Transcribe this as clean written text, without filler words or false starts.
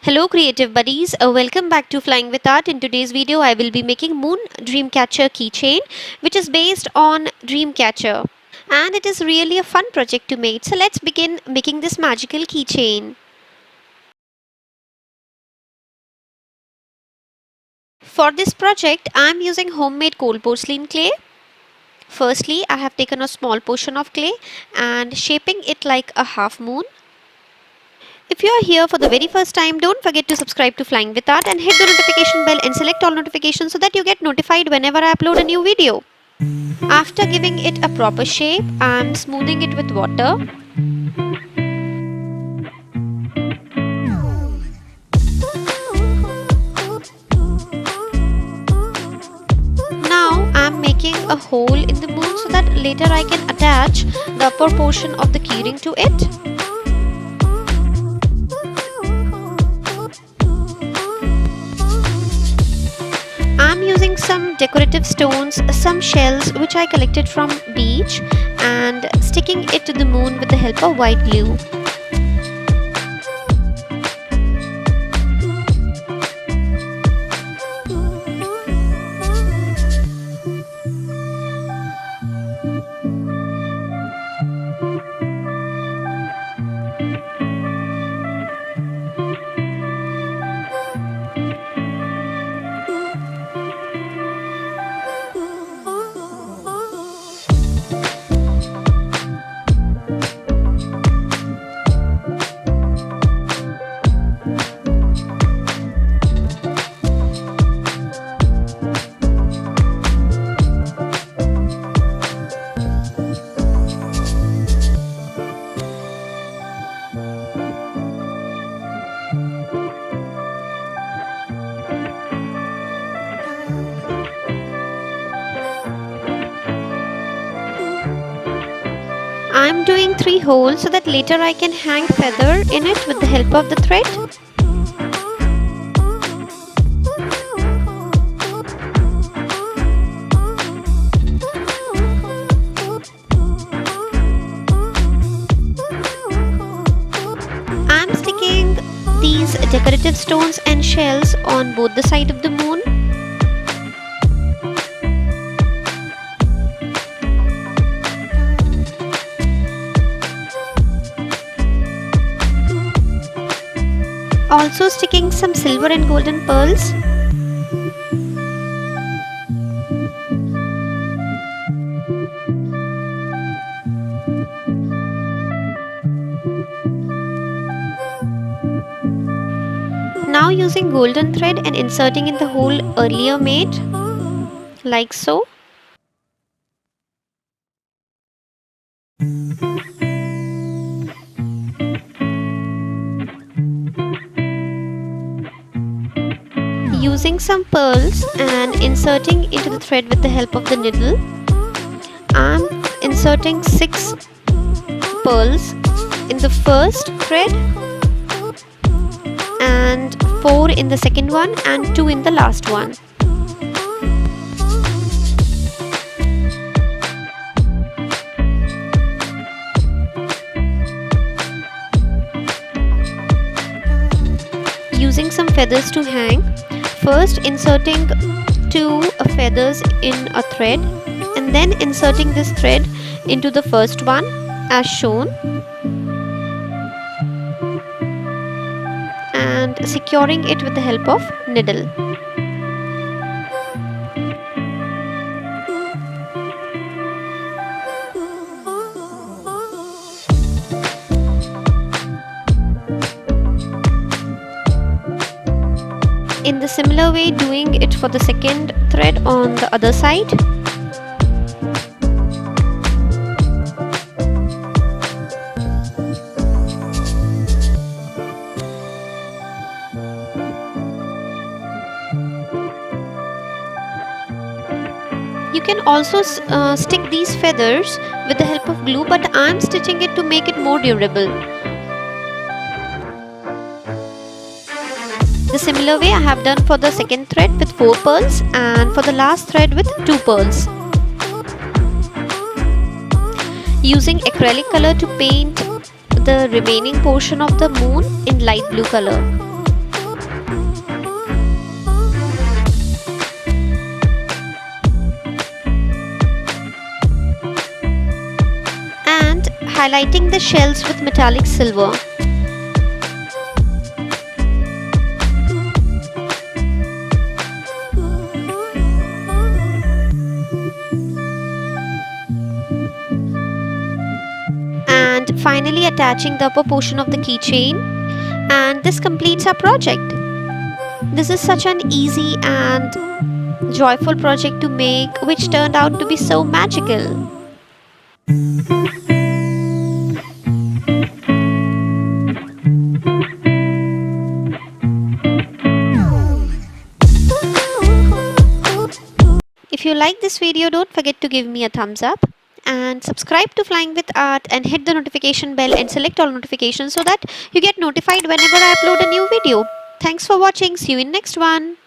Hello creative buddies, welcome back to Flying with Art. In today's video I will be making Moon Dreamcatcher Keychain, which is based on Dreamcatcher, and it is really a fun project to make. So let's begin making this magical keychain. For this project I am using homemade cold porcelain clay. Firstly, I have taken a small portion of clay and shaping it like a half moon. If you are here for the very first time, don't forget to subscribe to Flying with Art and hit the notification bell and select all notifications so that you get notified whenever I upload a new video. After giving it a proper shape, I am smoothing it with water. Now I am making a hole in the moon so that later I can attach the upper portion of the keyring to it. I'm using some decorative stones, some shells which I collected from beach, and sticking it to the moon with the help of white glue. I'm doing 3 holes so that later I can hang feather in it with the help of the thread. I'm sticking these decorative stones and shells on both the sides of the moon. Also sticking some silver and golden pearls. Now using golden thread and inserting in the hole earlier made, like so. Using some pearls and inserting into the thread with the help of the needle, I am inserting 6 pearls in the first thread and 4 in the second one and 2 in the last one. Using some feathers to hang, first inserting 2 feathers in a thread and then inserting this thread into the first one as shown and securing it with the help of needle. In the similar way, doing it for the second thread on the other side. You can also stick these feathers with the help of glue, but I am stitching it to make it more durable. The similar way I have done for the second thread with 4 pearls and for the last thread with 2 pearls. Using acrylic color to paint the remaining portion of the moon in light blue color. highlighting the shells with metallic silver. And finally attaching the upper portion of the keychain, and this completes our project. This is such an easy and joyful project to make, which turned out to be so magical. If you like this video, don't forget to give me a thumbs up and subscribe to Flying with Art and hit the notification bell and select all notifications so that you get notified whenever I upload a new video. Thanks for watching. See you in next one.